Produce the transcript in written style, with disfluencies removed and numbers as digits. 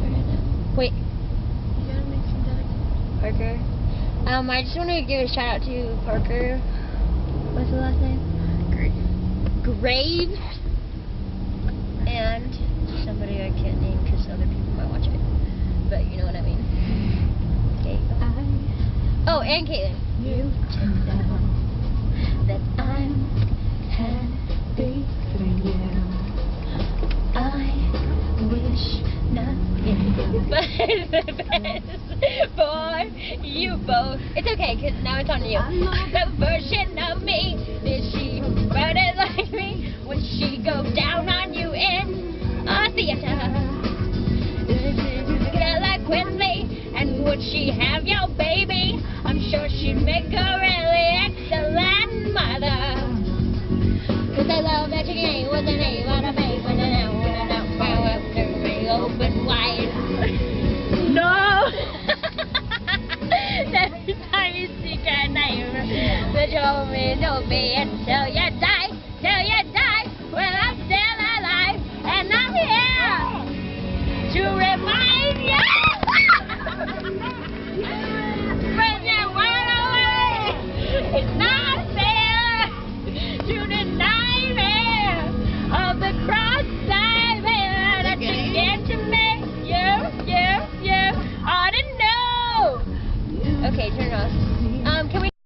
started now. Wait. You gotta make some dedicated. Parker. I just want to give a shout out to Parker. What's the last name? Graves. And somebody I can't name because other people might watch it. But you know what I mean. Okay. Oh, and Caitlin. You to know that I'm happy for you. I wish nothing But the best for you both. It's okay, because now it's on you. The version of me, is she burning like me? Would she go down on you in a theater? Girl like Quincy, and would she have your baby? I'm sure she'd make a really excellent mother. Cause I love that you ain't with the name on a baby when I open wide. No! Every time you see her name, the door may open until you